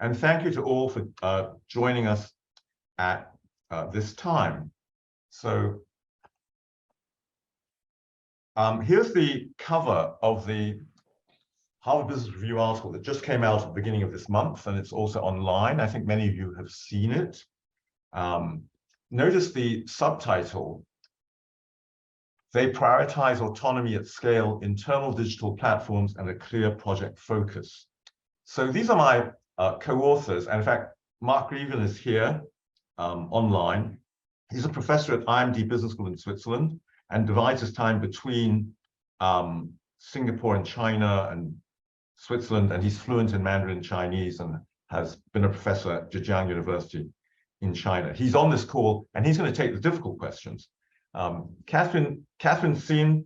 And thank you to all for joining us at this time. So here's the cover of the Harvard Business Review article that just came out at the beginning of this month, and it's also online. I think many of you have seen it. Notice the subtitle: They prioritize autonomy at scale, internal digital platforms, and a clear project focus. So these are my co-authors, and in fact, Mark Greeven is here online. He's a professor at IMD Business School in Switzerland and divides his time between Singapore and China and Switzerland, and he's fluent in Mandarin Chinese and has been a professor at Zhejiang University in China. He's on this call, and he's going to take the difficult questions. Katherine Xin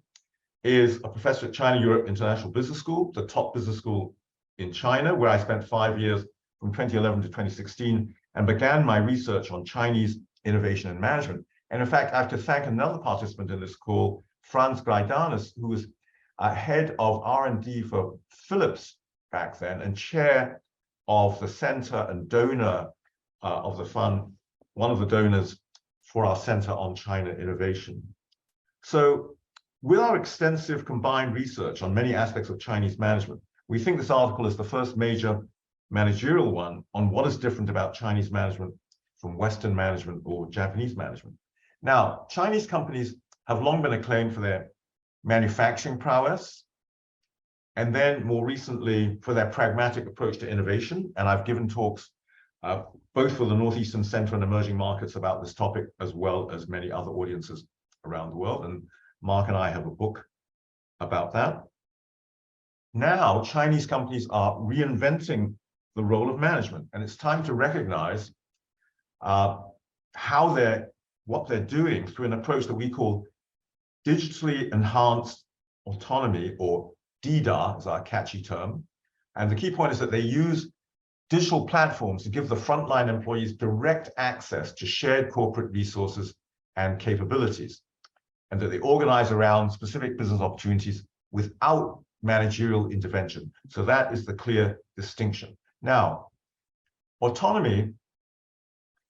is a professor at China Europe International Business School, the top business school in China, where I spent 5 years from 2011 to 2016 and began my research on Chinese innovation and management. And in fact, I have to thank another participant in this call, Franz Greidanis, who was head of R&D for Philips back then and chair of the center and donor of the fund, one of the donors for our Center on China Innovation. So with our extensive combined research on many aspects of Chinese management, we think this article is the first major managerial one on what is different about Chinese management from Western management or Japanese management. Now, Chinese companies have long been acclaimed for their manufacturing prowess, and then more recently for their pragmatic approach to innovation. And I've given talks both for the Northeastern Center and emerging markets about this topic, as well as many other audiences around the world. And Mark and I have a book about that. Now, Chinese companies are reinventing the role of management, and it's time to recognize what they're doing through an approach that we call digitally enhanced autonomy, or DIDA is our catchy term. And the key point is that they use digital platforms to give the frontline employees direct access to shared corporate resources and capabilities, and that they organize around specific business opportunities without managerial intervention. So that is the clear distinction. Now, autonomy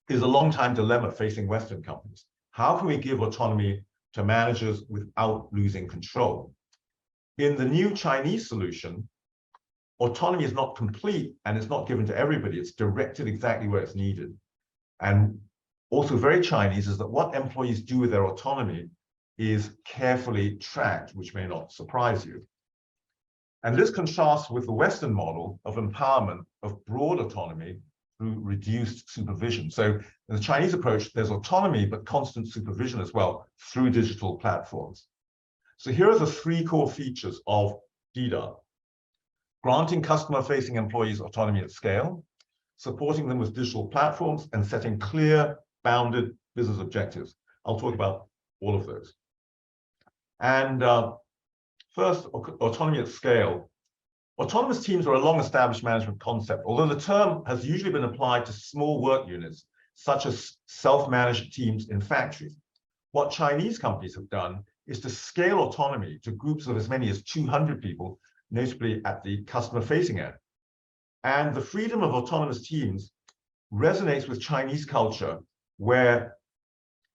is a long-time dilemma facing Western companies. How can we give autonomy to managers without losing control? In the new Chinese solution, autonomy is not complete and it's not given to everybody. It's directed exactly where it's needed. And also very Chinese is that what employees do with their autonomy is carefully tracked, which may not surprise you. And this contrasts with the Western model of empowerment of broad autonomy through reduced supervision. So in the Chinese approach, there's autonomy, but constant supervision as well through digital platforms. So here are the three core features of DIDA: granting customer-facing employees autonomy at scale, supporting them with digital platforms, and setting clear, bounded business objectives. I'll talk about all of those. And first, autonomy at scale. Autonomous teams are a long-established management concept, although the term has usually been applied to small work units, such as self-managed teams in factories. What Chinese companies have done is to scale autonomy to groups of as many as 200 people, notably at the customer-facing end. And the freedom of autonomous teams resonates with Chinese culture, where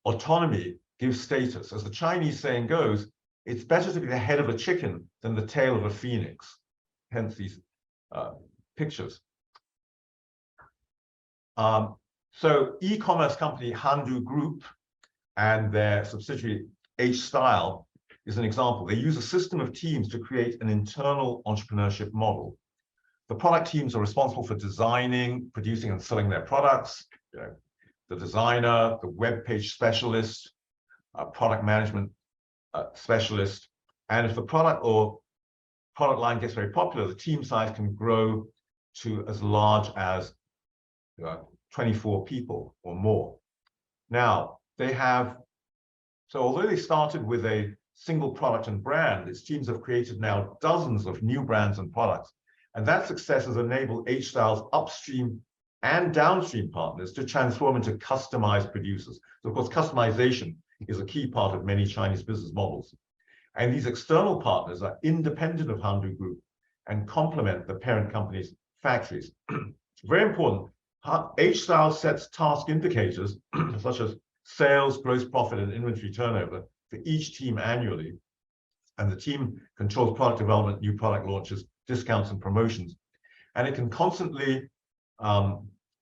autonomy gives status. As the Chinese saying goes, it's better to be the head of a chicken than the tail of a phoenix. Hence these pictures. So e-commerce company Hondo Group and their subsidiary H-Style is an example. They use a system of teams to create an internal entrepreneurship model. The product teams are responsible for designing, producing, and selling their products. You know, the designer, the web page specialist, product management specialist. And if the product line gets very popular, the team size can grow to as large as 24 people or more. Now, so although they started with a single product and brand, its teams have created now dozens of new brands and products. And that success has enabled H-Style's upstream and downstream partners to transform into customized producers. So of course, customization is a key part of many Chinese business models. And these external partners are independent of Hondo Group and complement the parent company's factories. Very important. H-style sets task indicators, such as sales, gross profit, and inventory turnover for each team annually. And the team controls product development, new product launches, discounts, and promotions. And it can constantly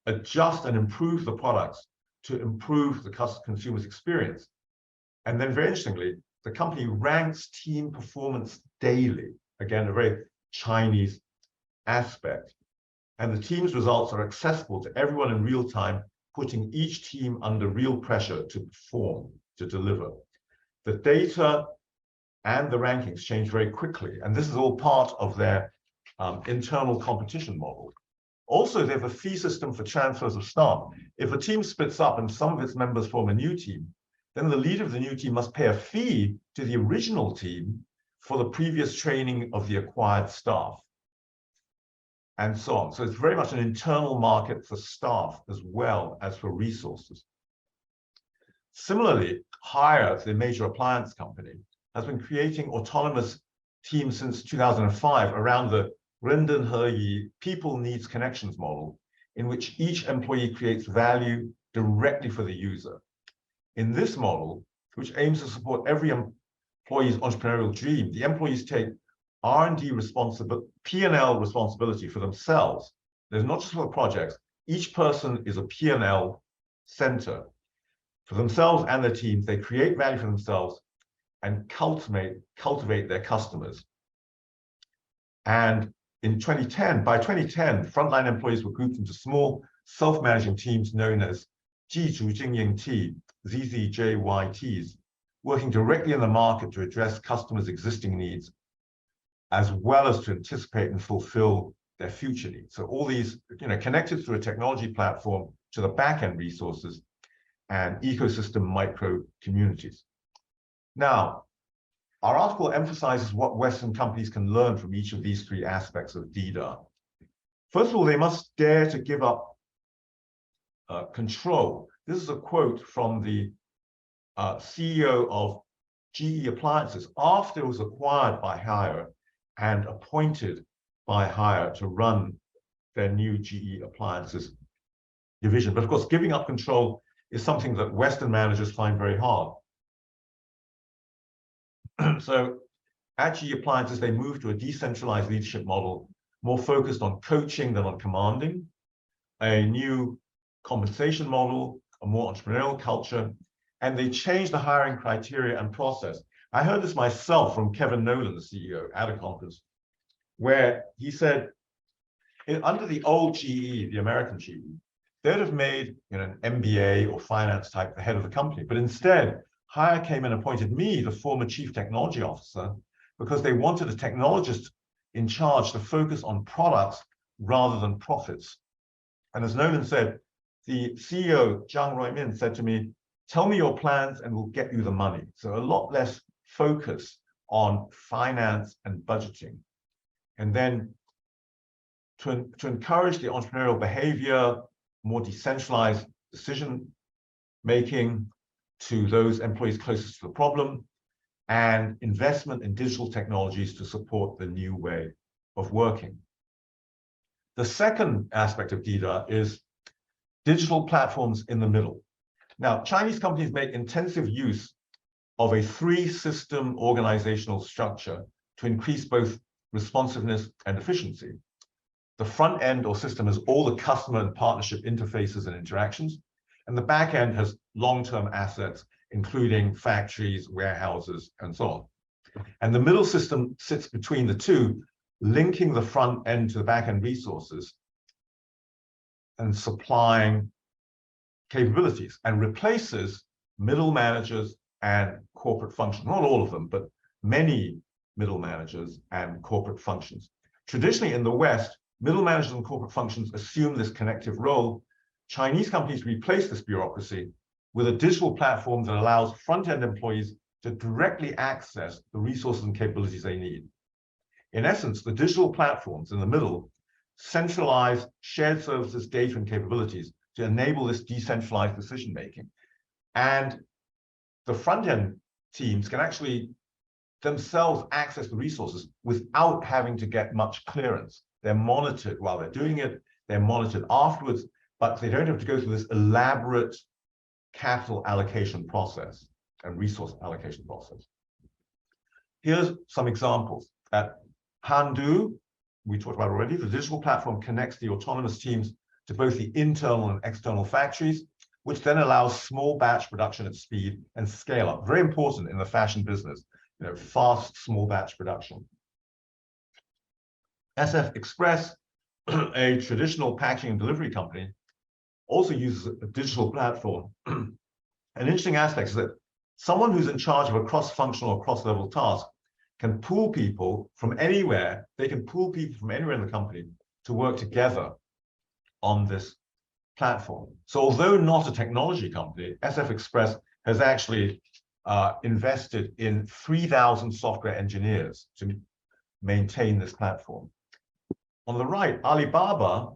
adjust and improve the products to improve the consumer's experience. And then very interestingly, the company ranks team performance daily. Again, a very Chinese aspect. And the team's results are accessible to everyone in real time, putting each team under real pressure to perform, to deliver. The data and the rankings change very quickly. And this is all part of their internal competition model. Also, they have a fee system for transfers of staff. If a team splits up and some of its members form a new team, then the leader of the new team must pay a fee to the original team for the previous training of the acquired staff, and so on. So it's very much an internal market for staff as well as for resources. Similarly, Haier, the major appliance company, has been creating autonomous teams since 2005 around the Renden Heyi people needs connections model, in which each employee creates value directly for the user. In this model, which aims to support every employee's entrepreneurial dream, the employees take R&D responsibility, P&L responsibility for themselves. There's not just for the projects. Each person is a P&L center for themselves and their teams. They create value for themselves and cultivate their customers. And in 2010, by 2010, frontline employees were grouped into small self-managing teams known as 技术经营 T, ZZJYTs, working directly in the market to address customers' existing needs, as well as to anticipate and fulfill their future needs. So all these, connected through a technology platform to the back-end resources and ecosystem micro communities. Now, our article emphasizes what Western companies can learn from each of these three aspects of DDAR. First of all, they must dare to give up control. This is a quote from the CEO of GE Appliances after it was acquired by Haier and appointed by Haier to run their new GE Appliances division. But of course, giving up control is something that Western managers find very hard. So at GE Appliances, they moved to a decentralized leadership model, more focused on coaching than on commanding, a new compensation model, a more entrepreneurial culture, and they changed the hiring criteria and process. I heard this myself from Kevin Nolan, the CEO, at a conference, where he said, under the old GE, the American GE, they'd have made an MBA or finance type the head of the company, but instead, Haier came and appointed me, the former chief technology officer, because they wanted a technologist in charge to focus on products rather than profits. And as Nolan said, the CEO, Zhang Ruimin, said to me, tell me your plans and we'll get you the money. So a lot less focus on finance and budgeting. And then to encourage the entrepreneurial behavior, more decentralized decision-making, to those employees closest to the problem, and investment in digital technologies to support the new way of working. The second aspect of DDAR is digital platforms in the middle. Now, Chinese companies make intensive use of a three-system organizational structure to increase both responsiveness and efficiency. The front end or system has all the customer and partnership interfaces and interactions, and the back end has long-term assets, including factories, warehouses, and so on. And the middle system sits between the two, linking the front end to the back end resources and supplying capabilities, and replaces middle managers and corporate functions. Not all of them, but many middle managers and corporate functions. Traditionally in the West, middle managers and corporate functions assume this connective role. Chinese companies replace this bureaucracy with a digital platform that allows front-end employees to directly access the resources and capabilities they need. In essence, the digital platforms in the middle centralize shared services, data, and capabilities to enable this decentralized decision-making. And the front-end teams can actually themselves access the resources without having to get much clearance. They're monitored while they're doing it. they're monitored afterwards, but they don't have to go through this elaborate capital allocation process and resource allocation process. Here's some examples. At Hondo, we talked about already, the digital platform connects the autonomous teams to both the internal and external factories, which then allows small batch production at speed and scale up. Very important in the fashion business, fast, small batch production. SF Express, a traditional packaging and delivery company, also uses a digital platform. An interesting aspect is that someone who's in charge of a cross-functional or cross-level task can pool people from anywhere. They can pool people from anywhere in the company to work together on this platform. So although not a technology company, SF Express has actually invested in 3,000 software engineers to maintain this platform. On the right, Alibaba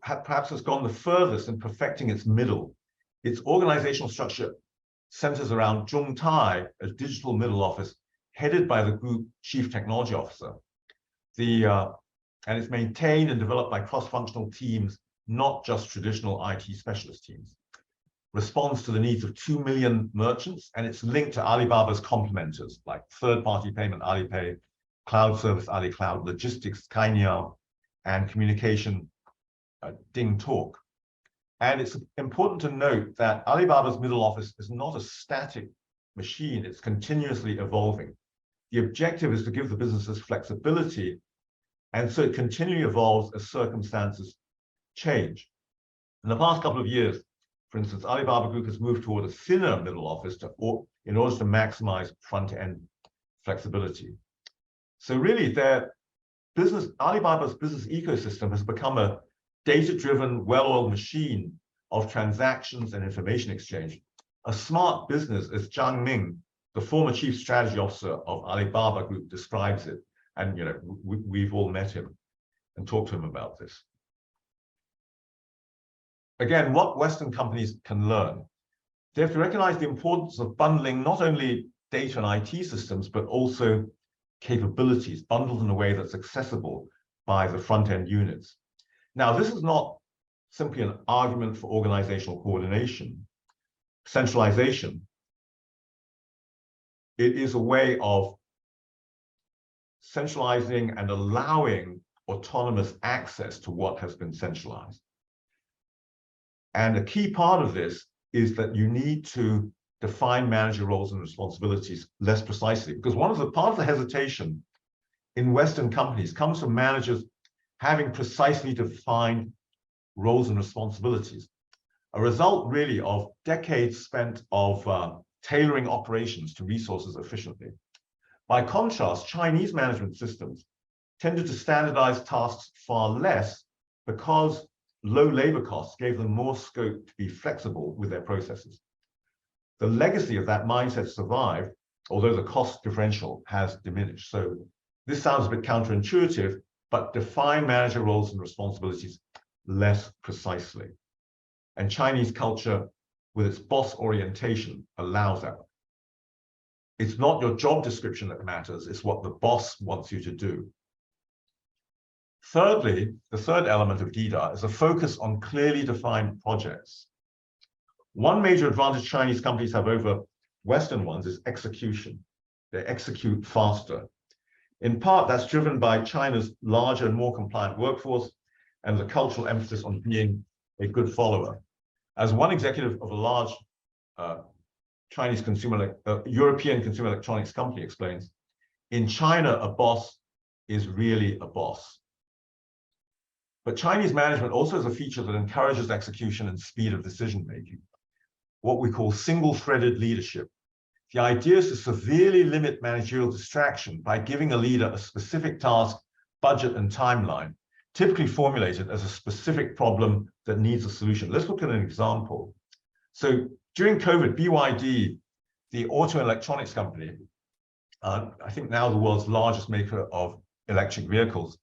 perhaps has gone the furthest in perfecting its middle. Its organizational structure centers around Zhongtai, a digital middle office headed by the group chief technology officer. And it's maintained and developed by cross-functional teams, not just traditional IT specialist teams. Responds to the needs of 2 million merchants, and it's linked to Alibaba's complementers like third-party payment Alipay, cloud service AliCloud, logistics Cainiao, and communication DingTalk. And it's important to note that Alibaba's middle office is not a static machine, it's continuously evolving. The objective is to give the businesses flexibility, and so it continually evolves as circumstances change. In the past couple of years, for instance, Alibaba Group has moved toward a thinner middle office in order to maximize front-end flexibility. So really, Alibaba's business ecosystem has become a data-driven, well-oiled machine of transactions and information exchange. A smart business, as Zhang Ming, the former chief strategy officer of Alibaba Group, describes it. And we've all met him and talked to him about this. Again, what Western companies can learn. They have to recognize the importance of bundling not only data and IT systems, but also capabilities, bundled in a way that's accessible by the front-end units. Now, this is not simply an argument for organizational coordination, centralization. It is a way of centralizing and allowing autonomous access to what has been centralized. And a key part of this is that you need to define manager roles and responsibilities less precisely, because part of the hesitation in Western companies comes from managers having precisely defined roles and responsibilities, a result really of decades spent of tailoring operations to resources efficiently. By contrast, Chinese management systems tended to standardize tasks far less because low labor costs gave them more scope to be flexible with their processes. The legacy of that mindset survived, although the cost differential has diminished. So this sounds a bit counterintuitive, but define manager roles and responsibilities less precisely. And Chinese culture, with its boss orientation, allows that. It's not your job description that matters, it's what the boss wants you to do. Thirdly, the third element of DDAR is a focus on clearly defined projects. One major advantage Chinese companies have over Western ones is execution. They execute faster. In part, that's driven by China's larger and more compliant workforce and the cultural emphasis on being a good follower. As one executive of a large European consumer electronics company explains, in China, a boss is really a boss. But Chinese management also has a feature that encourages execution and speed of decision-making, what we call single-threaded leadership. The idea is to severely limit managerial distraction by giving a leader a specific task, budget, and timeline, typically formulated as a specific problem that needs a solution. Let's look at an example. So during COVID, BYD, the auto electronics company, I think now the world's largest maker of electric vehicles,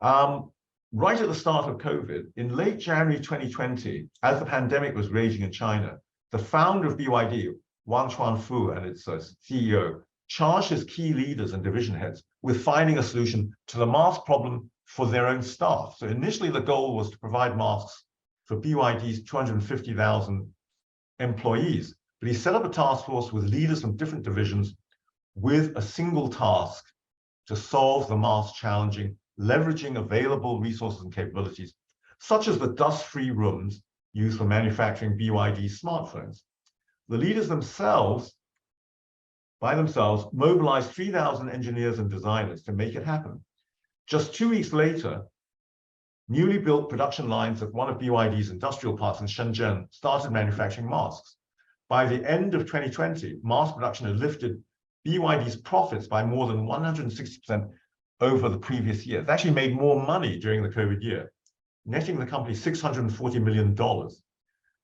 right at the start of COVID, in late January 2020, as the pandemic was raging in China, the founder of BYD, Wang Chuanfu, and its CEO, charged his key leaders and division heads with finding a solution to the mass problem for their own staff. So initially the goal was to provide masks for BYD's 250,000 employees, but he set up a task force with leaders from different divisions with a single task to solve the mask challenging, leveraging available resources and capabilities, such as the dust-free rooms used for manufacturing BYD smartphones. The leaders themselves, by themselves, mobilized 3,000 engineers and designers to make it happen. Just 2 weeks later, newly built production lines at one of BYD's industrial parks in Shenzhen started manufacturing masks. By the end of 2020, mask production had lifted BYD's profits by more than 160% over the previous year. It actually made more money during the COVID year, netting the company $640 million.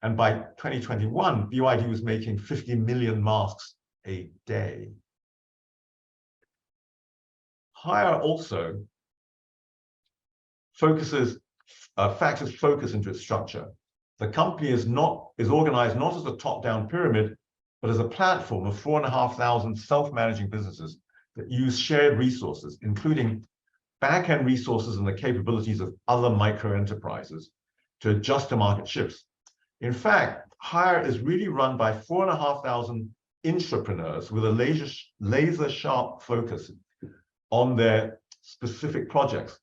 And by 2021, BYD was making 50 million masks a day. Haier also factors focus into its structure. The company is organized not as a top-down pyramid, but as a platform of 4,500 self-managing businesses that use shared resources, including back-end resources and the capabilities of other micro-enterprises to adjust to market shifts. In fact, Haier is really run by 4,500 intrapreneurs with a laser-sharp focus on their specific projects.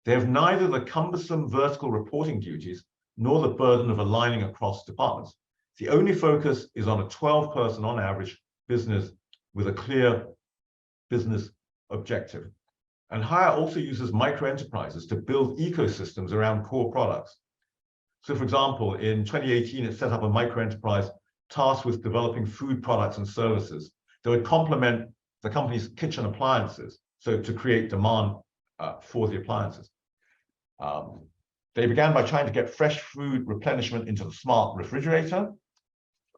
They have neither the cumbersome vertical reporting duties nor the burden of aligning across departments. The only focus is on a 12-person on average business with a clear business objective. And Haier also uses micro-enterprises to build ecosystems around core products. So for example, in 2018, it set up a micro-enterprise tasked with developing food products and services that would complement the company's kitchen appliances, so to create demand for the appliances. They began by trying to get fresh food replenishment into the smart refrigerator,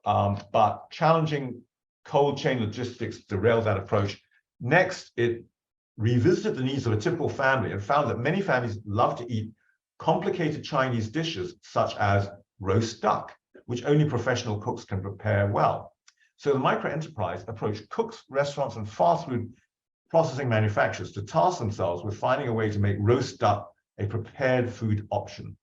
but challenging cold chain logistics derailed that approach. Next, it revisited the needs of a typical family and found that many families love to eat complicated Chinese dishes, such as roast duck, which only professional cooks can prepare well. So the micro-enterprise approached cooks, restaurants, and fast food processing manufacturers to task themselves with finding a way to make roast duck a prepared food option,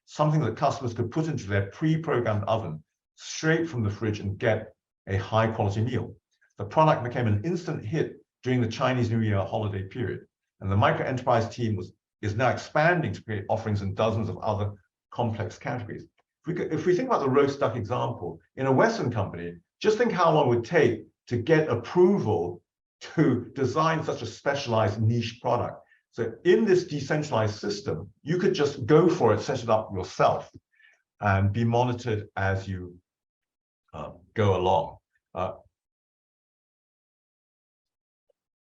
something that customers could put into their pre-programmed oven straight from the fridge and get a high-quality meal. The product became an instant hit during the Chinese New Year holiday period, and the micro-enterprise team is now expanding to create offerings in dozens of other complex categories. If we think about the roast duck example, in a Western company, just think how long it would take to get approval to design such a specialized niche product. So in this decentralized system, you could just go for it, set it up yourself, and be monitored as you go along.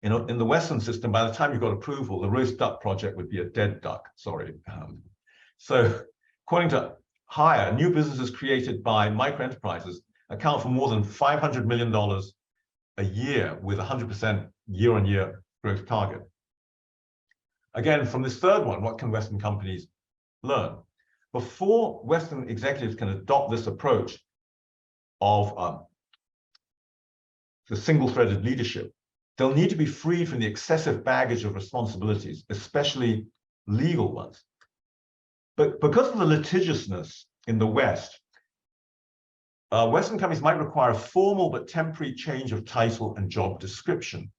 In the Western system, by the time you got approval, the roast duck project would be a dead duck, sorry. So according to Haier, new businesses created by micro-enterprises account for more than $500 million a year with 100% year-on-year growth target. Again, from this third one, what can Western companies learn? Before Western executives can adopt this approach of the single-threaded leadership, they'll need to be freed from the excessive baggage of responsibilities, especially legal ones. But because of the litigiousness in the West, Western companies might require a formal but temporary change of title and job description.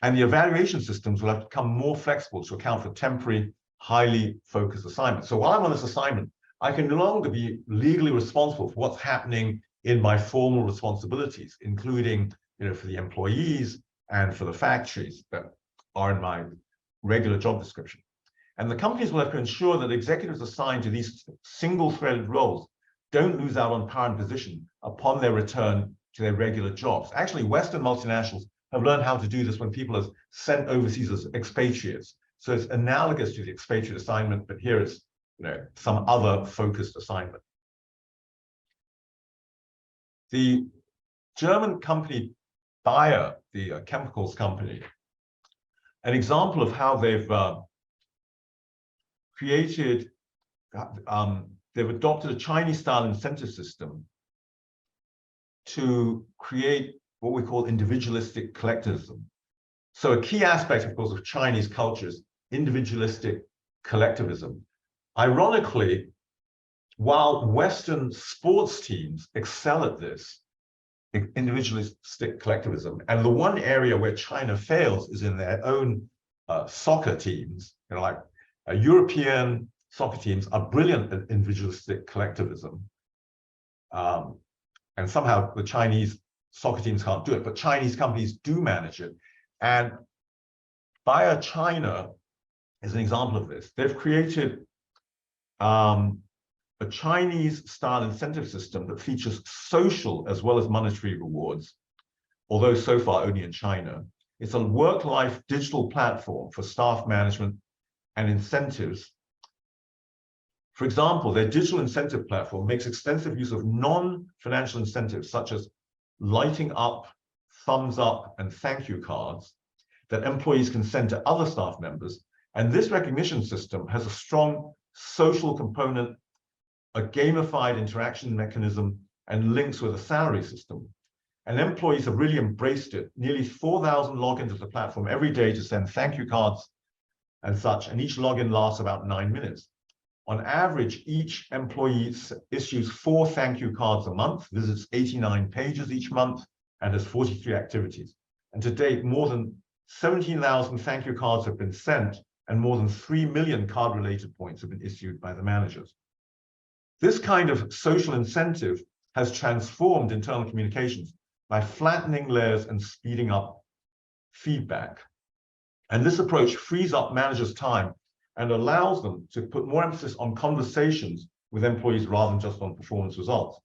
And the evaluation systems will have to become more flexible to account for temporary, highly focused assignments. So while I'm on this assignment, I can no longer be legally responsible for what's happening in my formal responsibilities, including, for the employees and for the factories that are in my regular job description. And the companies will have to ensure that executives assigned to these single-threaded roles don't lose out on power and position upon their return to their regular jobs. Actually, Western multinationals have learned how to do this when people are sent overseas as expatriates. So it's analogous to the expatriate assignment, but here it's some other focused assignment. The German company Bayer, the chemicals company, an example of how they've they've adopted a Chinese-style incentive system to create what we call individualistic collectivism. So a key aspect, of course, of Chinese culture is individualistic collectivism. Ironically, while Western sports teams excel at this, individualistic collectivism, and the one area where China fails is in their own soccer teams, like European soccer teams are brilliant at individualistic collectivism. And somehow the Chinese soccer teams can't do it, but Chinese companies do manage it. And Bayer China is an example of this. They've created a Chinese-style incentive system that features social as well as monetary rewards, although so far only in China. It's a work-life digital platform for staff management and incentives. For example, their digital incentive platform makes extensive use of non-financial incentives, such as lighting up, thumbs up, and thank you cards that employees can send to other staff members. And this recognition system has a strong social component, a gamified interaction mechanism, and links with a salary system. And employees have really embraced it. Nearly 4,000 logins to the platform every day to send thank you cards and such, and each login lasts about 9 minutes. On average, each employee issues 4 thank you cards a month, visits 89 pages each month, and has 43 activities. And to date, more than 17,000 thank you cards have been sent, and more than 3 million card-related points have been issued by the managers. This kind of social incentive has transformed internal communications by flattening layers and speeding up feedback. And this approach frees up managers' time and allows them to put more emphasis on conversations with employees rather than just on performance results.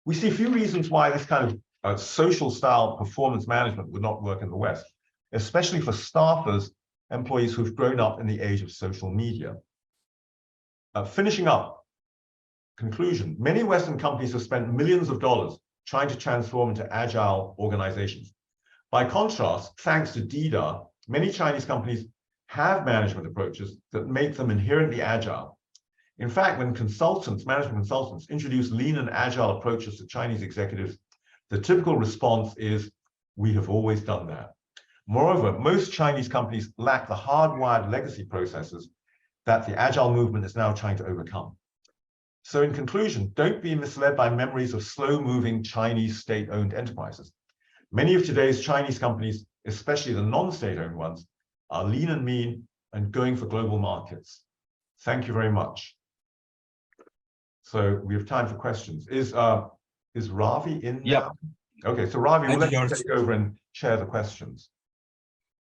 We see a few reasons why this kind of social style performance management would not work in the West, especially for staffers, employees who've grown up in the age of social media. Finishing up, conclusion, many Western companies have spent millions of dollars trying to transform into agile organizations. By contrast, thanks to DIDA, many Chinese companies have management approaches that make them inherently agile. In fact, when management consultants introduce lean and agile approaches to Chinese executives, the typical response is, "We have always done that." Moreover, most Chinese companies lack the hardwired legacy processes that the agile movement is now trying to overcome. So in conclusion, don't be misled by memories of slow-moving Chinese state-owned enterprises. Many of today's Chinese companies, especially the non-state-owned ones, are lean and mean and going for global markets. Thank you very much. So we have time for questions. Is Ravi in now? Okay, so Ravi, we'll let you take over and share the questions.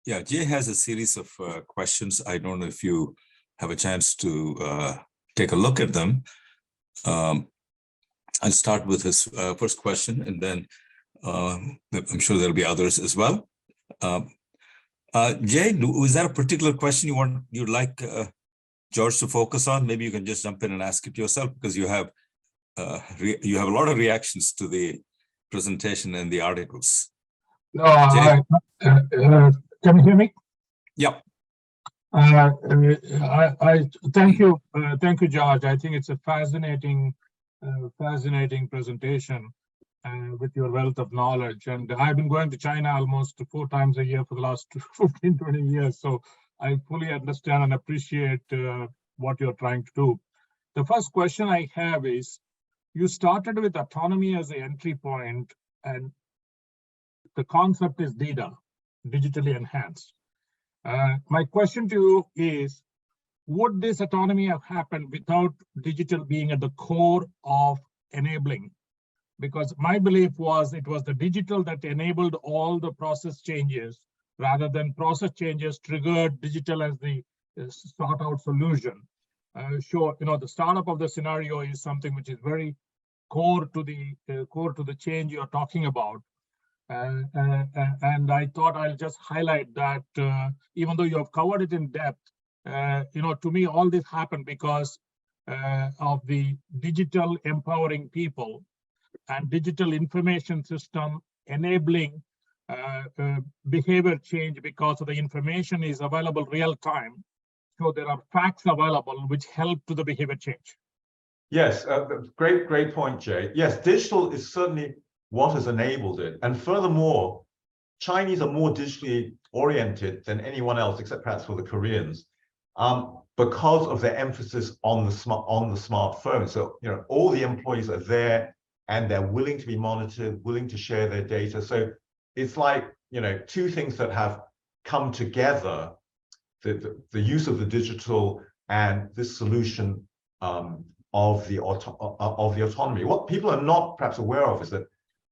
Yeah, Jay has a series of questions. I don't know if you have a chance to take a look at them. I'll start with his first question, and then I'm sure there'll be others as well. Jay, is there a particular question you'd like George to focus on? Maybe you can just jump in and ask it yourself, because you have a lot of reactions to the presentation and the articles. No, can you hear me? Yep. I thank you, George. I think it's a fascinating presentation with your wealth of knowledge. And I've been going to China almost 4 times a year for the last 15, 20 years. So I fully understand and appreciate what you're trying to do. The first question I have is, you started with autonomy as the entry point, and the concept is DIDA, digitally enhanced. My question to you is, would this autonomy have happened without digital being at the core of enabling? Because my belief was it was the digital that enabled all the process changes, rather than process changes triggered digital as the sought out solution. Sure, the startup of the scenario is something which is very core to the change you're talking about. And I thought I'll just highlight that even though you have covered it in depth, to me, all this happened because of the digital empowering people and digital information system enabling behavior change, because of the information is available real time. So there are facts available which help to the behavior change. Yes, great point, Jay. Yes, digital is certainly what has enabled it. And furthermore, Chinese are more digitally oriented than anyone else, except perhaps for the Koreans, because of their emphasis on the smartphone. So, you know, all the employees are there and they're willing to be monitored, willing to share their data. So it's like, you know, two things that have come together, the use of the digital and this solution of the autonomy. What people are not perhaps aware of is that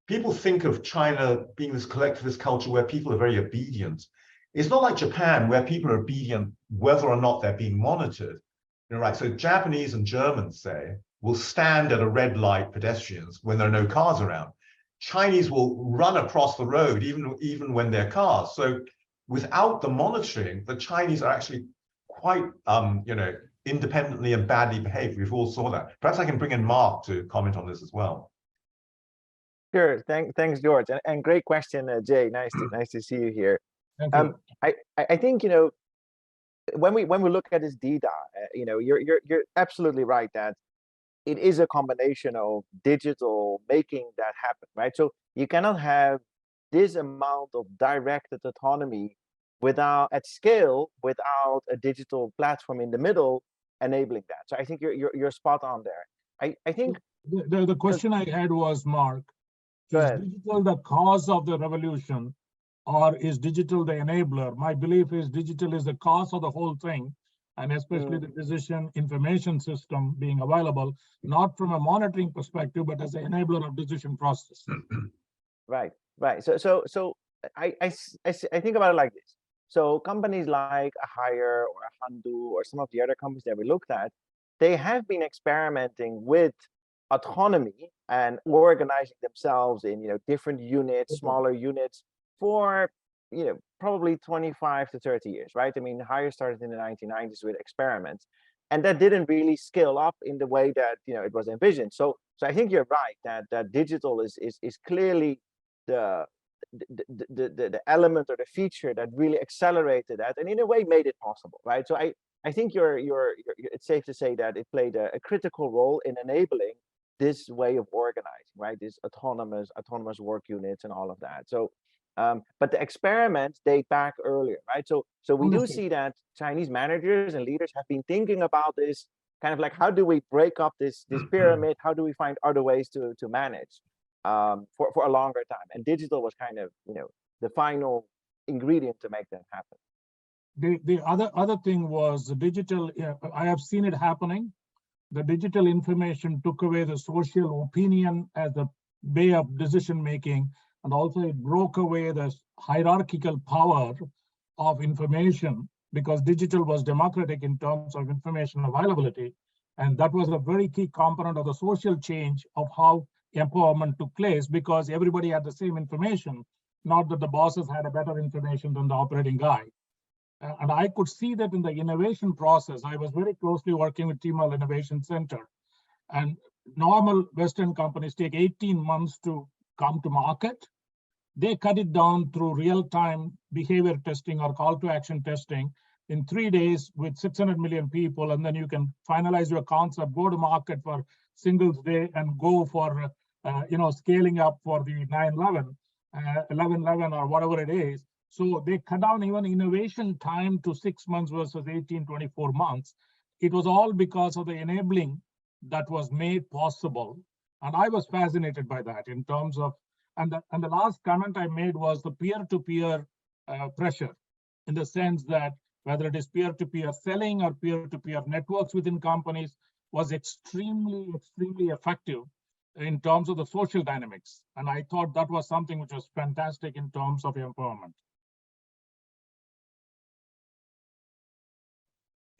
people think of China being this collectivist culture where people are very obedient. It's not like Japan, where people are obedient whether or not they're being monitored. You know, right? So Japanese and Germans, say, will stand at a red light, pedestrians, when there are no cars around. Chinese will run across the road even when there are cars. So without the monitoring, the Chinese are actually quite, you know, independently and badly behaved. We've all saw that. Perhaps I can bring in Mark to comment on this as well. Sure. Thanks, George, and great question, Jay. Nice to see you here. Thank you. I think, you know, when we look at this data, you know, you're absolutely right that it is a combination of digital making that happen, right? So you cannot have this amount of directed autonomy at scale without a digital platform in the middle enabling that. So I think you're spot on there. I think the question I had was, Mark, is digital the cause of the revolution, or is digital the enabler? My belief is digital is the cause of the whole thing, and especially the decision information system being available, not from a monitoring perspective, but as an enabler of decision process. Right. So I think about it like this. So companies like a Hire or a Hondo or some of the other companies that we looked at, they have been experimenting with autonomy and organizing themselves in, you know, different units, smaller units for, you know, probably 25 to 30 years, right? I mean, Hire started in the 1990s with experiments, and that didn't really scale up in the way that, you know, it was envisioned. So I think you're right that digital is clearly the element or the feature that really accelerated that, and in a way made it possible, right? So I think it's safe to say that it played a critical role in enabling this way of organizing, right? This autonomous work units and all of that. So, but the experiments date back earlier, right? So we do see that Chinese managers and leaders have been thinking about this kind of like, how do we break up this pyramid? How do we find other ways to manage for a longer time? And digital was kind of, you know, the final ingredient to make that happen. The other thing was the digital. I have seen it happening. The digital information took away the social opinion as the way of decision making, and also it broke away the hierarchical power of information, because digital was democratic in terms of information availability, and that was a very key component of the social change of how empowerment took place, because everybody had the same information, not that the bosses had a better information than the operating guy. And I could see that in the innovation process. I was very closely working with Tmall Innovation Center, and normal Western companies take 18 months to come to market. They cut it down through real-time behavior testing or call to action testing in 3 days with 600 million people, and then you can finalize your concept, go to market for singles day, and go for you know, scaling up for the 9/11, 11/11 or whatever it is. So they cut down even innovation time to 6 months versus 18, 24 months. It was all because of the enabling that was made possible. And I was fascinated by that in terms of, and the last comment I made was the peer-to-peer pressure, in the sense that whether it is peer-to-peer selling or peer-to-peer networks within companies was extremely effective in terms of the social dynamics. And I thought that was something which was fantastic in terms of empowerment.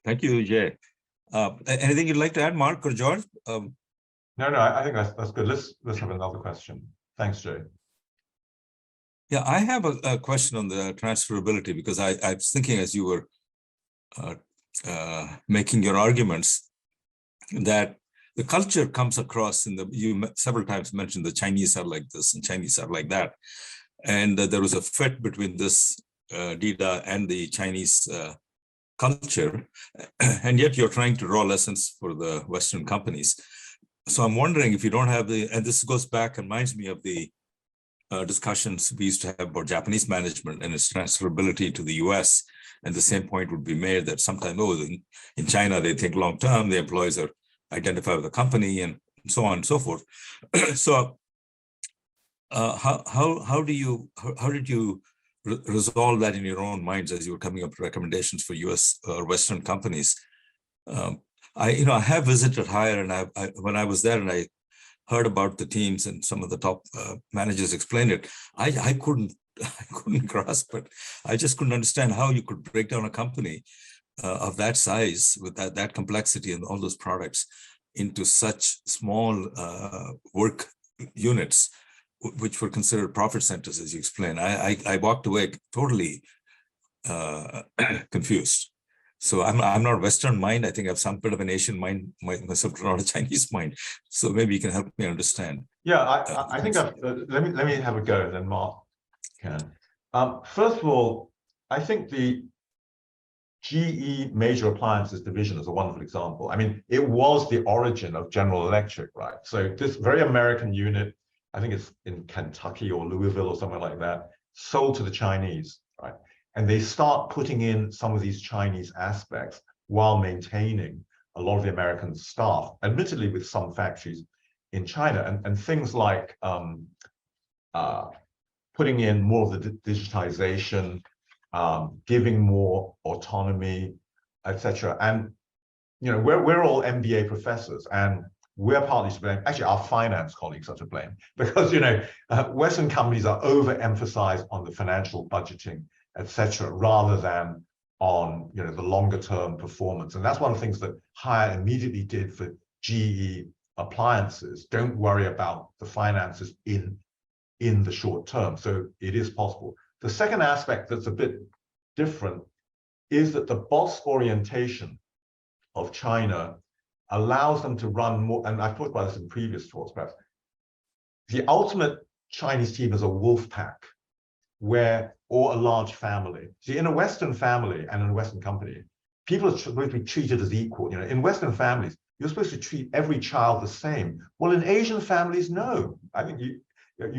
Thank you, Jay. Anything you'd like to add, Mark or George? No, I think that's good. Let's have another question. Thanks, Jay. Yeah, I have a question on the transferability, because I was thinking as you were making your arguments that the culture comes across you several times mentioned the Chinese are like this and Chinese are like that. And there was a fit between this data and the Chinese culture, and yet you're trying to draw lessons for the Western companies. So I'm wondering if you don't have and this goes back and reminds me of the discussions we used to have about Japanese management and its transferability to the US. And the same point would be made that sometimes, in China, they think long term, the employees are identified with the company and so on and so forth. So how did you resolve that in your own minds as you were coming up with recommendations for US or Western companies? I have visited Hire, and when I was there and I heard about the teams and some of the top managers explained it, I couldn't grasp it. I just couldn't understand how you could break down a company of that size with that complexity and all those products into such small work units, which were considered profit centers, as you explained. I walked away totally confused. So I'm not Western mind. I think I have some bit of an Asian mind, myself, not a Chinese mind. So maybe you can help me understand. Yeah, I think let me have a go, and then Mark can. First of all, I think the GE Major Appliances division is a wonderful example. I mean, it was the origin of General Electric, right? So this very American unit, I think it's in Kentucky or Louisville or somewhere like that, sold to the Chinese, right? And they start putting in some of these Chinese aspects while maintaining a lot of the American staff, admittedly with some factories in China, and things like putting in more of the digitization, giving more autonomy, etc. And we're all MBA professors, and we're partly to blame. Actually, our finance colleagues are to blame because Western companies are overemphasized on the financial budgeting, etc., rather than on the longer term performance. And that's one of the things that Hire immediately did for GE Appliances. Don't worry about the finances in the short term. So it is possible. The second aspect that's a bit different is that the boss orientation of China allows them to run more, and I've talked about this in previous talks, perhaps. The ultimate Chinese team is a wolf pack, or a large family. See, in a Western family and in a Western company, people are supposed to be treated as equal. In Western families, you're supposed to treat every child the same. Well, in Asian families, no. I think you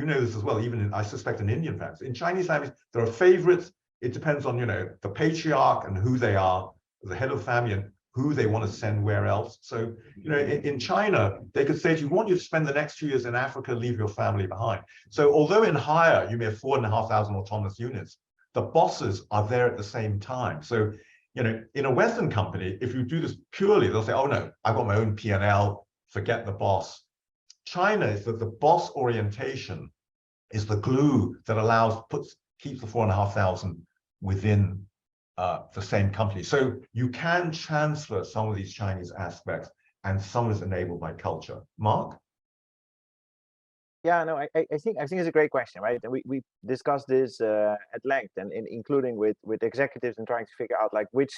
know this as well, even I suspect in Indian families. In Chinese families, there are favorites. It depends on, the patriarch and who they are, the head of family, and who they want to send where else. So, in China, they could say to you, we want you to spend the next 2 years in Africa, leave your family behind. So although in Hire, you may have 4,500 autonomous units, the bosses are there at the same time. So, in a Western company, if you do this purely, they'll say, oh no, I've got my own P&L, forget the boss. China is that the boss orientation is the glue that keeps the 4,500 within the same company. So you can transfer some of these Chinese aspects, and some is enabled by culture. Mark? Yeah, no, I think it's a great question, right? And we discussed this at length, and including with executives, and trying to figure out like which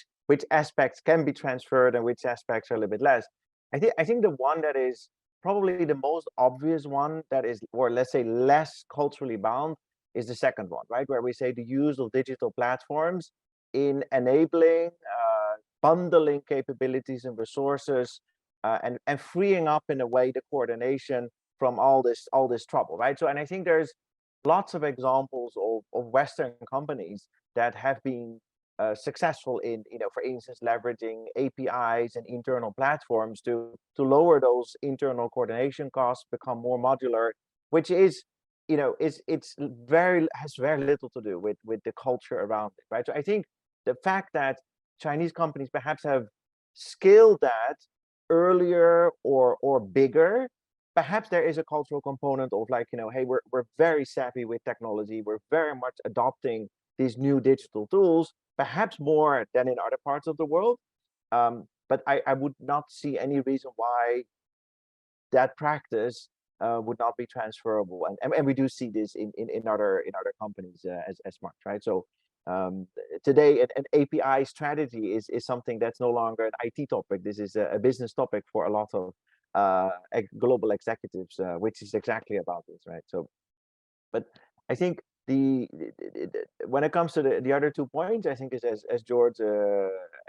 aspects can be transferred and which aspects are a little bit less. I think the one that is probably the most obvious one that is, or let's say less culturally bound, is the second one, right? Where we say the use of digital platforms in enabling, bundling capabilities and resources, and freeing up in a way the coordination from all this trouble, right? So, and I think there's lots of examples of Western companies that have been successful in, for instance, leveraging APIs and internal platforms to lower those internal coordination costs, become more modular, which is, has very little to do with the culture around it, right? So I think the fact that Chinese companies perhaps have scaled that earlier or bigger, perhaps there is a cultural component of like, hey, we're very savvy with technology, we're very much adopting these new digital tools, perhaps more than in other parts of the world. But I would not see any reason why that practice would not be transferable, and we do see this in other companies as much, right? So today an API strategy is something that's no longer an IT topic. This is a business topic for a lot of global executives, which is exactly about this, right? So, but I think when it comes to the other 2 points, I think is as George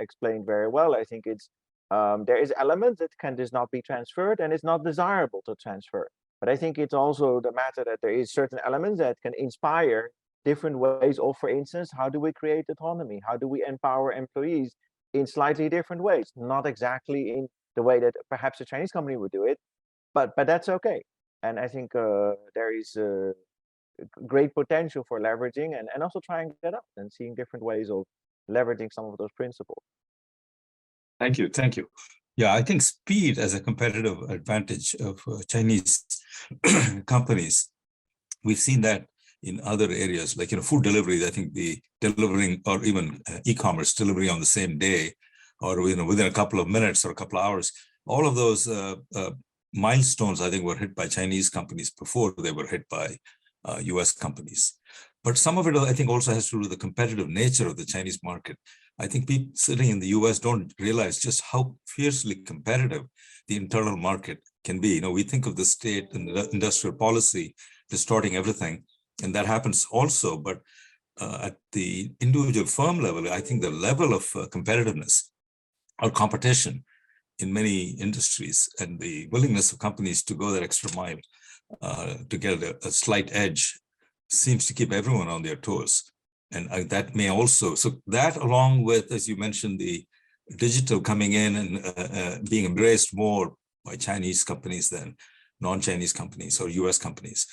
explained very well. I think it's there is elements that can just not be transferred, and it's not desirable to transfer. But I think it's also the matter that there is certain elements that can inspire different ways of, for instance, how do we create autonomy? How do we empower employees in slightly different ways? Not exactly in the way that perhaps a Chinese company would do it, but that's okay. And I think there is great potential for leveraging and also trying that out and seeing different ways of leveraging some of those principles. Thank you. Thank you. Yeah, I think speed as a competitive advantage of Chinese companies. We've seen that in other areas, like food delivery. I think the delivering or even e-commerce delivery on the same day, or within a couple of minutes or a couple of hours. All of those milestones, I think, were hit by Chinese companies before they were hit by US companies. But some of it, I think, also has to do with the competitive nature of the Chinese market. I think people sitting in the US don't realize just how fiercely competitive the internal market can be. We think of the state and the industrial policy distorting everything, and that happens also. But at the individual firm level, I think the level of competitiveness or competition in many industries and the willingness of companies to go that extra mile to get a slight edge seems to keep everyone on their toes. And that may also, so that along with, as you mentioned, the digital coming in and being embraced more by Chinese companies than non-Chinese companies or US companies,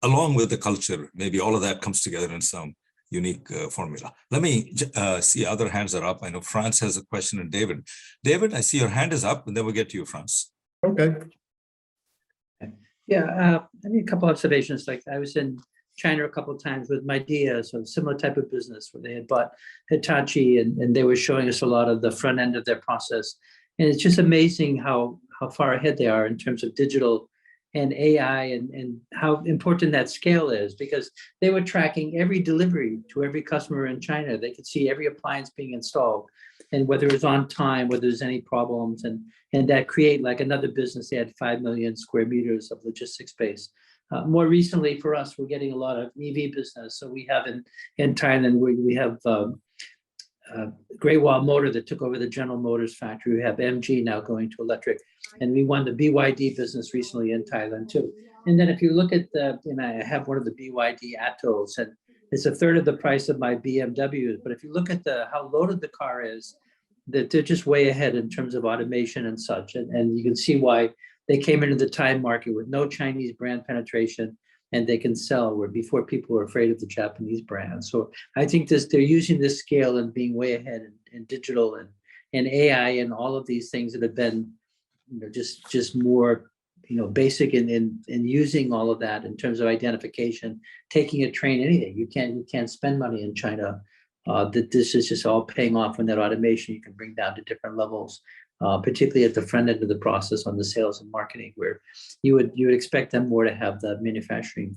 along with the culture, maybe all of that comes together in some unique formula. Let me see other hands are up. I know France has a question, and David. David, I see your hand is up, and then we'll get to you, France. Okay. Yeah, I mean, a couple observations. Like I was in China a couple of times with Midea, so similar type of business where they had bought Hitachi, and they were showing us a lot of the front end of their process. And it's just amazing how far ahead they are in terms of digital and AI and how important that scale is, because they were tracking every delivery to every customer in China. They could see every appliance being installed and whether it's on time, whether there's any problems, and that create like another business. They had 5 million square meters of logistics space. More recently for us, we're getting a lot of EV business. So we have in Thailand, we have Great Wall Motor that took over the General Motors factory. We have MG now going to electric, and we won the BYD business recently in Thailand too. And then if you look at I have one of the BYD Attos, and it's a third of the price of my BMWs. But if you look at how loaded the car is, that they're just way ahead in terms of automation and such. And you can see why they came into the Thai market with no Chinese brand penetration, and they can sell where before people were afraid of the Japanese brands. So I think they're using this scale and being way ahead in digital and AI and all of these things that have been just more basic in using all of that in terms of identification, taking a train, anything. You can't spend money in China. That this is just all paying off when that automation you can bring down to different levels, particularly at the front end of the process on the sales and marketing, where you would expect them more to have the manufacturing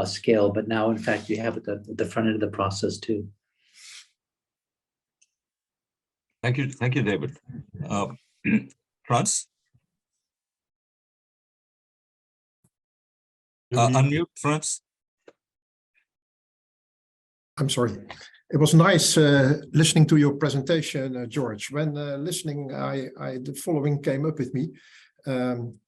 scale, but now in fact you have it at the front end of the process too. Thank you, David. France? Unmute, France. I'm sorry. It was nice listening to your presentation, George. When listening, the following came up with me.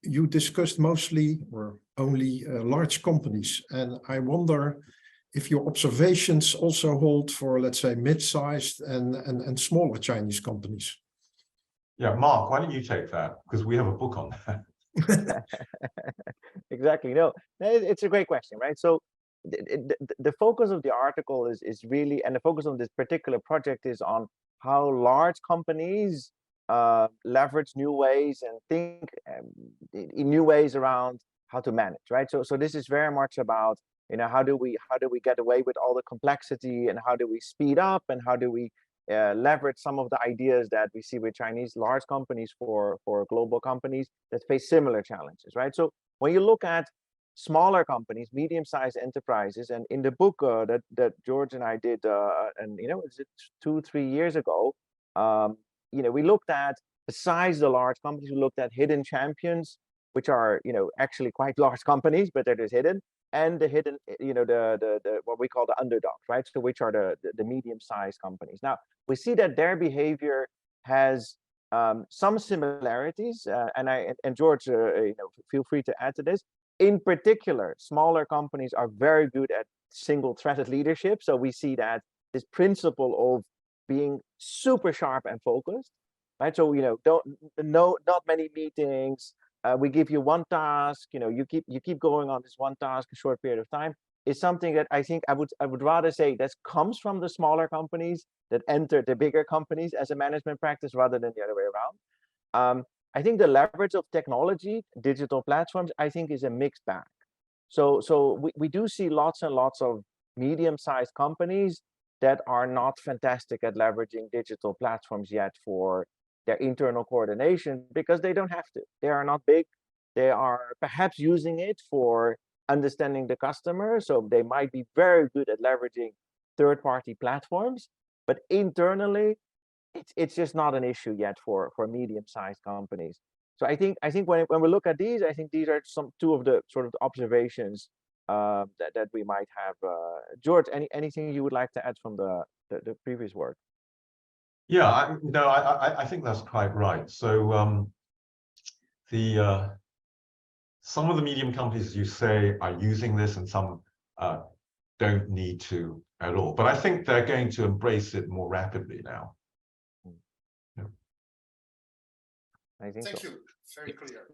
You discussed mostly or only large companies, and I wonder if your observations also hold for, let's say, mid-sized and smaller Chinese companies. Yeah, Mark, why don't you take that? Because we have a book on that. Exactly. No, it's a great question, right? So the focus of the article is really, and the focus of this particular project is on how large companies leverage new ways and think in new ways around how to manage, right? So this is very much about, how do we get away with all the complexity, and how do we speed up, and how do we leverage some of the ideas that we see with Chinese large companies for global companies that face similar challenges, right? So when you look at smaller companies, medium-sized enterprises, and in the book that George and I did, is it 2-3 years ago, we looked at, besides the large companies, we looked at hidden champions, which are actually quite large companies, but they're just hidden, and the hidden, the what we call the underdogs, right? So which are the medium-sized companies. Now we see that their behavior has some similarities, and George, feel free to add to this. in particular, smaller companies are very good at single-threaded leadership. So we see that this principle of being super sharp and focused, right? So, you know, not many meetings. We give you one task, you know, you keep going on this one task a short period of time, is something that I think I would rather say that comes from the smaller companies that enter the bigger companies as a management practice rather than the other way around. I think the leverage of technology, digital platforms, I think is a mixed bag. So we do see lots and lots of medium-sized companies that are not fantastic at leveraging digital platforms yet for their internal coordination because they don't have to. They are not big. They are perhaps using it for understanding the customer. So they might be very good at leveraging third-party platforms, but internally, it's just not an issue yet for medium-sized companies. So I think when we look at these, I think these are two of the sort of observations that we might have. George, anything you would like to add from the previous work? Yeah, I think that's quite right. So some of the medium companies, as you say, are using this, and some don't need to at all. But I think they're going to embrace it more rapidly now. Yeah. I think Thank so. you. Very clear.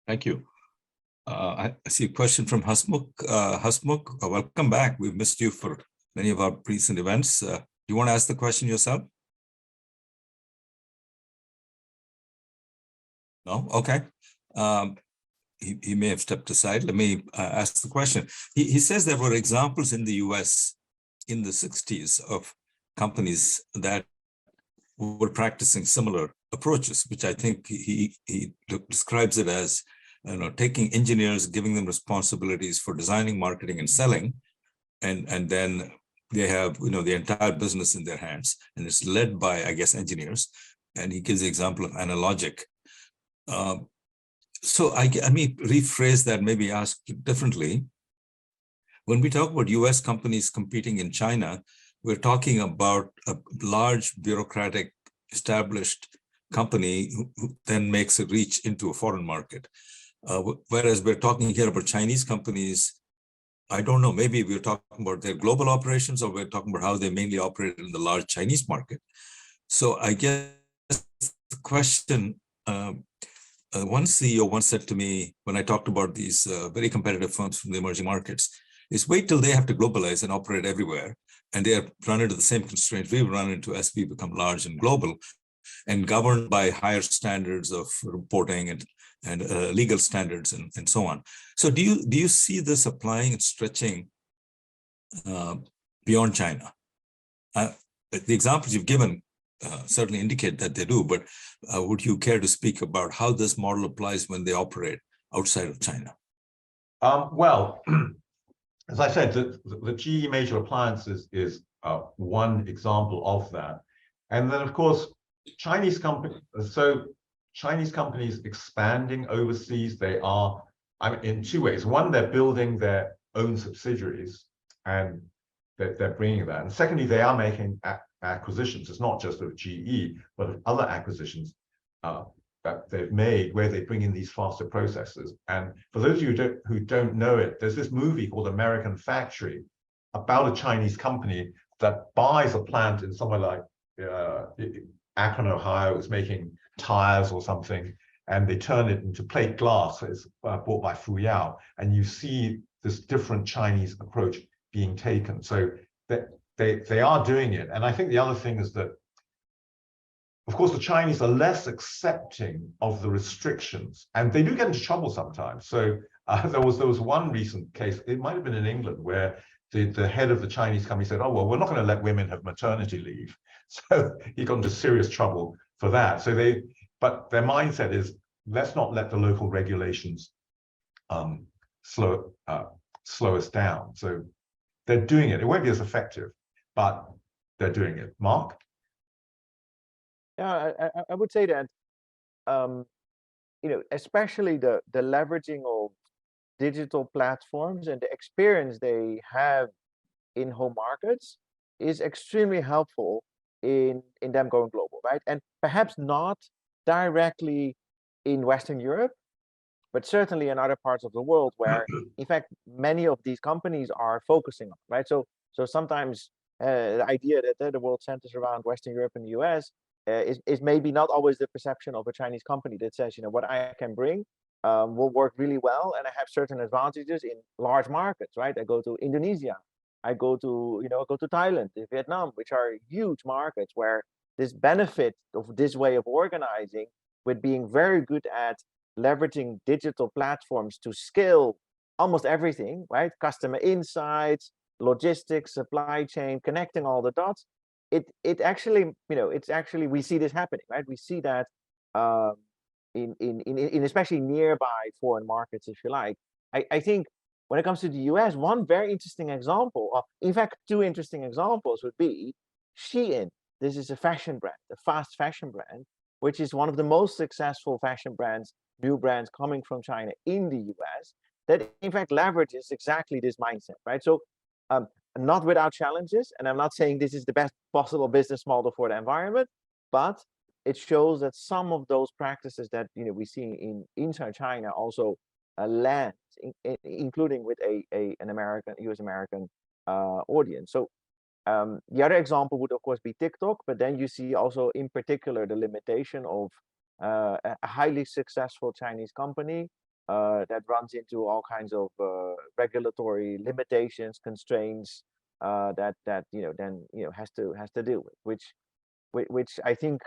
Thank you. I see a question from Hasmukh. Hasmukh, welcome back. We've missed you for many of our recent events. You want to ask the question yourself? No? Okay. He may have stepped aside. Let me ask the question. He says there were examples in the US in the 60s of companies that were practicing similar approaches, which I think he describes it as, you know, taking engineers, giving them responsibilities for designing, marketing, and selling, and then they have, you know, the entire business in their hands, and it's led by, I guess, engineers. And he gives the example of Analogic. So I mean, rephrase that, maybe ask it differently. When we talk about US companies competing in China, we're talking about a large bureaucratic established company who then makes a reach into a foreign market. Whereas we're talking here about Chinese companies, I don't know, maybe we're talking about their global operations, or we're talking about how they mainly operate in the large Chinese market. So I guess the question, one CEO once said to me when I talked about these very competitive firms from the emerging markets, is wait till they have to globalize and operate everywhere, and they run into the same constraints we run into as we become large and global and governed by higher standards of reporting and legal standards and so on. So do you see this applying and stretching beyond China? The examples you've given certainly indicate that they do, but would you care to speak about how this model applies when they operate outside of China? Well, as I said, the GE Major Appliances is one example of that. And then, of course, Chinese companies expanding overseas, they are, I mean, in two ways. One, they're building their own subsidiaries, and they're bringing that. And secondly, they are making acquisitions. It's not just of GE, but of other acquisitions that they've made where they bring in these faster processes. And for those of you who don't know it, there's this movie called American Factory about a Chinese company that buys a plant in somewhere like Akron, Ohio. It's making tires or something, and they turn it into plate glass. It's bought by Fuyao, and you see this different Chinese approach being taken. So they are doing it. And I think the other thing is that, of course, the Chinese are less accepting of the restrictions, and they do get into trouble sometimes. So there was one recent case, it might have been in England, where the head of the Chinese company said, oh, well, we're not going to let women have maternity leave. So he got into serious trouble for that. So but their mindset is, let's not let the local regulations slow us down. So they're doing it. It won't be as effective, but they're doing it. Mark? Yeah, I would say that, you know, especially the leveraging of digital platforms and the experience they have in home markets is extremely helpful in them going global, right? And perhaps not directly in Western Europe, but certainly in other parts of the world where, in fact, many of these companies are focusing on, right? So sometimes the idea that the world centers around Western Europe and the US is maybe not always the perception of a Chinese company that says, what I can bring will work really well, and I have certain advantages in large markets, right? I go to Indonesia, I go to Thailand, Vietnam, which are huge markets where this benefit of this way of organizing, with being very good at leveraging digital platforms to scale almost everything, right? Customer insights, logistics, supply chain, connecting all the dots. It actually, it's actually, we see this happening, right? We see that in especially nearby foreign markets, if you like. I think when it comes to the US, one very interesting example, or in fact, two interesting examples would be Shein. This is a fashion brand, a fast fashion brand, which is one of the most successful fashion brands, new brands coming from China in the US, that in fact leverages exactly this mindset, right? So not without challenges, and I'm not saying this is the best possible business model for the environment, but it shows that some of those practices that we see inside China also land, including with an US American audience. So the other example would of course be TikTok, but then you see also in particular the limitation of a highly successful Chinese company that runs into all kinds of regulatory limitations, constraints that then has to deal with, which I think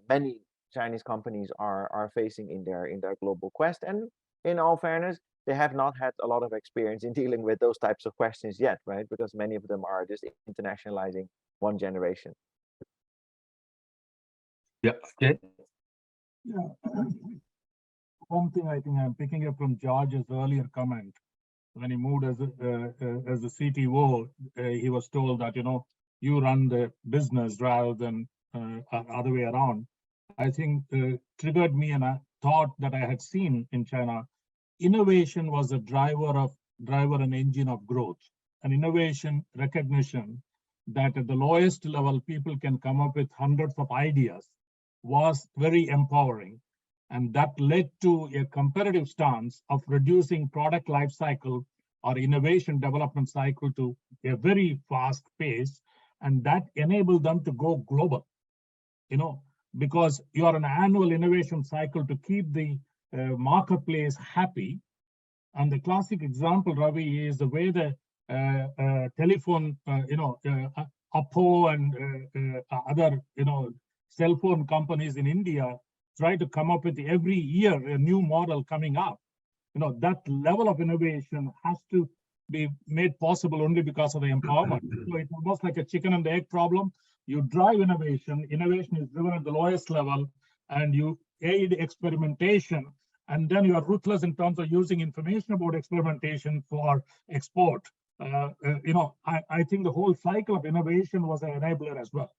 many Chinese companies are facing in their global quest. And in all fairness, they have not had a lot of experience in dealing with those types of questions yet, right? Because many of them are just internationalizing one generation. Yeah. Okay. Yeah. One thing I think I'm picking up from George's earlier comment, when he moved as a CTO, he was told that, you run the business rather than other way around. I think triggered me and a thought that I had seen in China. Innovation was a driver and engine of growth. And innovation recognition that at the lowest level, people can come up with hundreds of ideas was very empowering. And that led to a competitive stance of reducing product life cycle or innovation development cycle to a very fast pace. And that enabled them to go global, because you are an annual innovation cycle to keep the marketplace happy. And the classic example, Ravi, is the way the telephone, Oppo and other, cell phone companies in India try to come up with every year a new model coming up. That level of innovation has to be made possible only because of the empowerment. So it's almost like a chicken and the egg problem. You drive innovation. Innovation is driven at the lowest level, and you aid experimentation. And then you are ruthless in terms of using information about experimentation for export. I think the whole cycle of innovation was an enabler as well.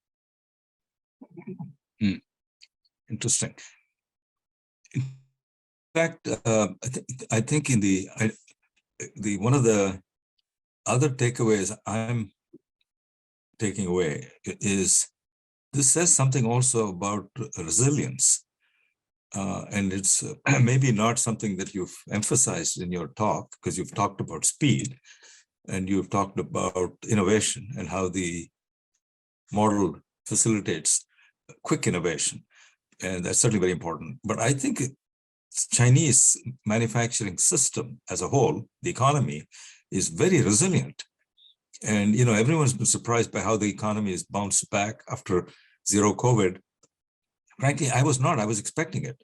Interesting. In fact, I think in the one of the other takeaways I'm taking away is this says something also about resilience. And it's maybe not something that you've emphasized in your talk, because you've talked about speed and you've talked about innovation and how the model facilitates quick innovation. And that's certainly very important. But I think Chinese manufacturing system as a whole, the economy, is very resilient. And, everyone's been surprised by how the economy has bounced back after zero COVID. Frankly, I was not. I was expecting it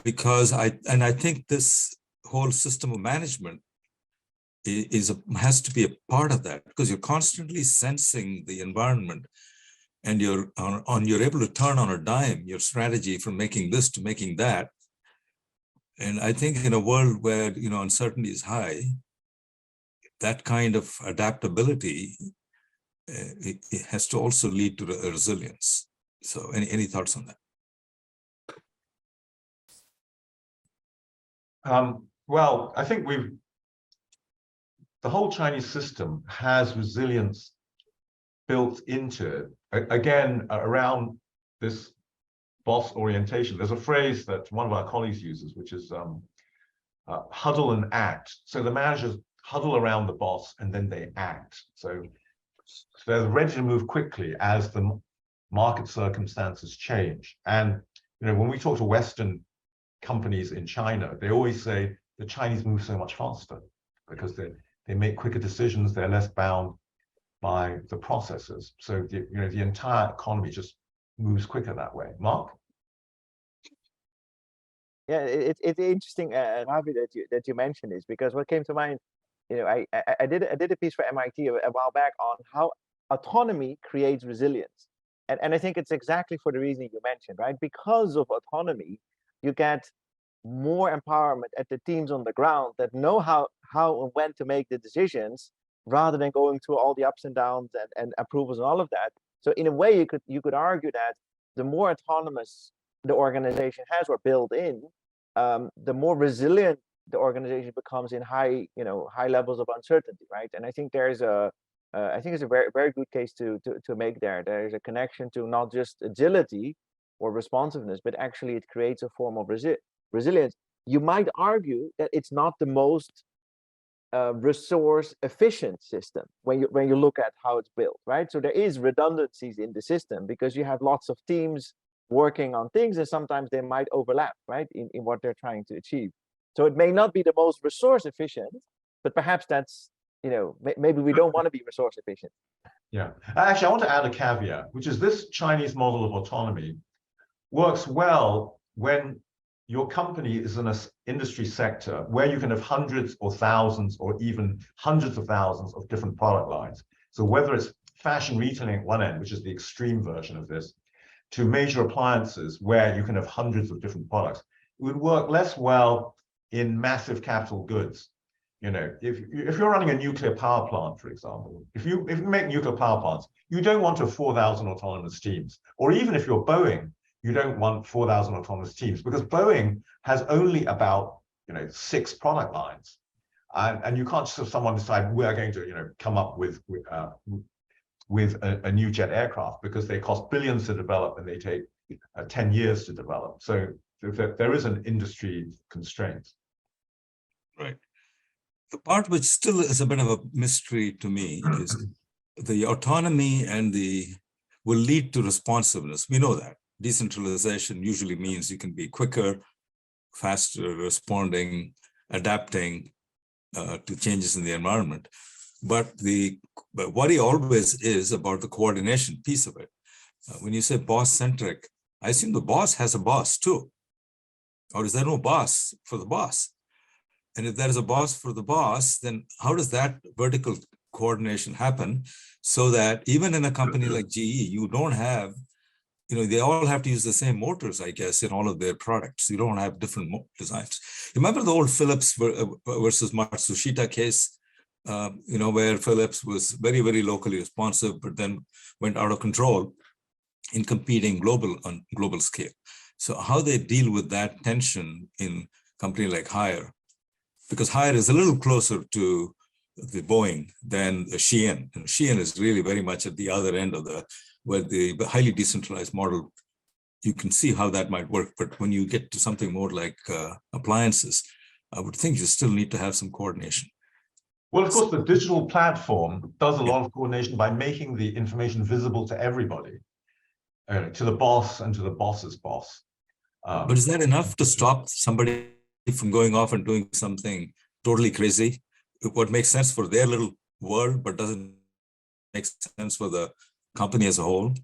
because I think this whole system of management has to be a part of that, because you're constantly sensing the environment, and you're able to turn on a dime your strategy from making this to making that. And I think in a world where uncertainty is high, that kind of adaptability it has to also lead to resilience. So any thoughts on that? Well, I think the whole Chinese system has resilience built into it. Again, around this boss orientation. There's a phrase that one of our colleagues uses, which is huddle and act. So the managers huddle around the boss and then they act. So they're ready to move quickly as the market circumstances change. And when we talk to Western companies in China, they always say the Chinese move so much faster because they make quicker decisions. They're less bound by the processes. So the entire economy just moves quicker that way. Mark? Yeah, it's interesting, Ravi, that you mentioned this, because what came to mind, I did a piece for MIT a while back on how autonomy creates resilience, and I think it's exactly for the reason you mentioned, right? Because of autonomy, you get more empowerment at the teams on the ground that know how and when to make the decisions, rather than going through all the ups and downs and approvals and all of that. So in a way, you could argue that the more autonomous the organization has or built in, the more resilient the organization becomes in high levels of uncertainty, right? And I think there's I think it's a very, very good case to make there. There's a connection to not just agility or responsiveness, but actually it creates a form of resilience. You might argue that it's not the most resource efficient system when you look at how it's built, right? So there is redundancies in the system because you have lots of teams working on things, and sometimes they might overlap, right, in what they're trying to achieve. So it may not be the most resource efficient, but perhaps that's, maybe we don't want to be resource efficient. Yeah, actually, I want to add a caveat, which is this Chinese model of autonomy works well when your company is in an industry sector where you can have hundreds or thousands or even hundreds of thousands of different product lines. So whether it's fashion retailing at one end, which is the extreme version of this, to major appliances where you can have hundreds of different products, it would work less well in massive capital goods. If you're running a nuclear power plant, for example, if you make nuclear power plants, you don't want to have 4,000 autonomous teams. Or even if you're Boeing, you don't want 4,000 autonomous teams, because Boeing has only about 6 product lines, and you can't just have someone decide we're going to come up with a new jet aircraft, because they cost billions to develop and they take 10 years to develop. So there is an industry constraint. Right. The part which still is a bit of a mystery to me is the autonomy and will lead to responsiveness. We know that. Decentralization usually means you can be quicker, faster, responding, adapting to changes in the environment. But the worry always is about the coordination piece of it. When you say boss-centric, I assume the boss has a boss too. Or is there no boss for the boss? And if there is a boss for the boss, then how does that vertical coordination happen so that even in a company like GE, you don't have, they all have to use the same motors, I guess, in all of their products. You don't have different designs. Remember the old Philips versus Matsushita case, where Philips was very, very locally responsive, but then went out of control in competing on global scale. So how they deal with that tension in a company like Haier, because Haier is a little closer to the Boeing than the Shein. And Shein is really very much at the other end of where the highly decentralized model, you can see how that might work. But when you get to something more like appliances, I would think you still need to have some coordination. Well, of course, the digital platform does a lot of coordination by making the information visible to everybody, to the boss and to the boss's boss. But is that enough to stop somebody from going off and doing something totally crazy? What makes sense for their little world, but doesn't make sense for the company as a whole?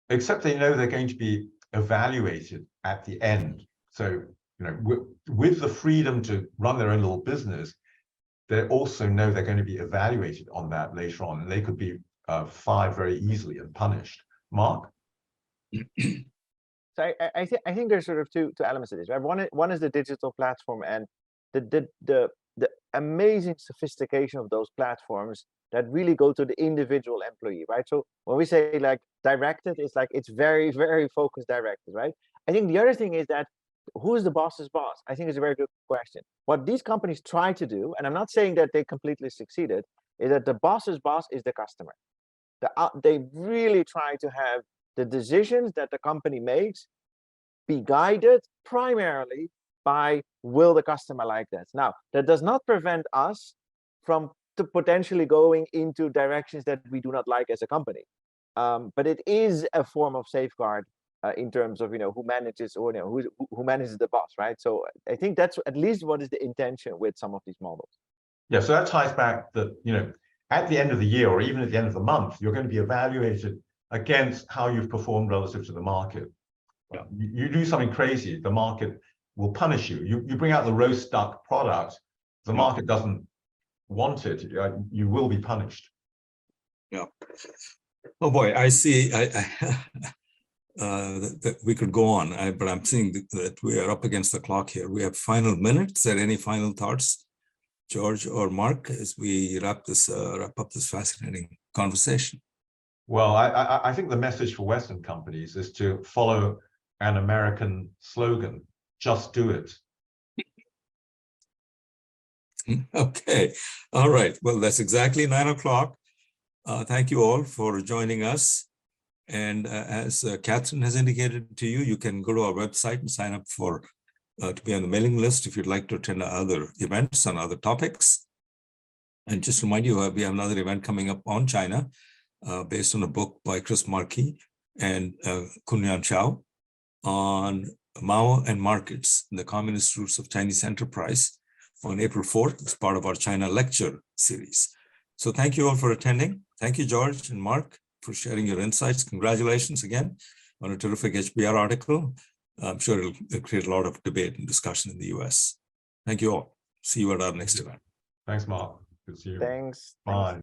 Except they know they're going to be evaluated at the end. So, with the freedom to run their own little business, they also know they're going to be evaluated on that later on, and they could be fired very easily and punished. Mark? So I think there's sort of two elements to this, right? One is the digital platform and the amazing sophistication of those platforms that really go to the individual employee, right? So when we say like directed, it's like it's very, very focused directed, right? I think the other thing is that who's the boss's boss? I think it's a very good question. What these companies try to do, and I'm not saying that they completely succeeded, is that the boss's boss is the customer. They really try to have the decisions that the company makes be guided primarily by, will the customer like that? Now, that does not prevent us from potentially going into directions that we do not like as a company. But it is a form of safeguard in terms of, who manages, or who manages the boss, right? So I think that's at least what is the intention with some of these models. Yeah, so that ties back that, at the end of the year or even at the end of the month, you're going to be evaluated against how you've performed relative to the market. Yeah. You do something crazy, the market will punish you. You bring out the roast duck product, the market doesn't want it, you will be punished. Yeah. Oh boy, I see. That we could go on, but I'm seeing that we are up against the clock here. We have final minutes. Are there any final thoughts, George or Mark, as we wrap up this fascinating conversation? Well, I think the message for Western companies is to follow an American slogan: just do it. Okay. All right. Well, that's exactly 9 o'clock. Thank you all for joining us. And as Katherine has indicated to you, you can go to our website and sign up for to be on the mailing list if you'd like to attend other events on other topics. And just remind you, we have another event coming up on China based on a book by Chris Markey and Kunyan Chao on Mao and Markets, the Communist Roots of Chinese Enterprise, on April 4th as part of our China lecture series. So thank you all for attending. Thank you, George and Mark, for sharing your insights. Congratulations again on a terrific HBR article. I'm sure it'll create a lot of debate and discussion in the US. Thank you all. See you at our next event. Thanks, Mark. Good to see you. Thanks. Bye.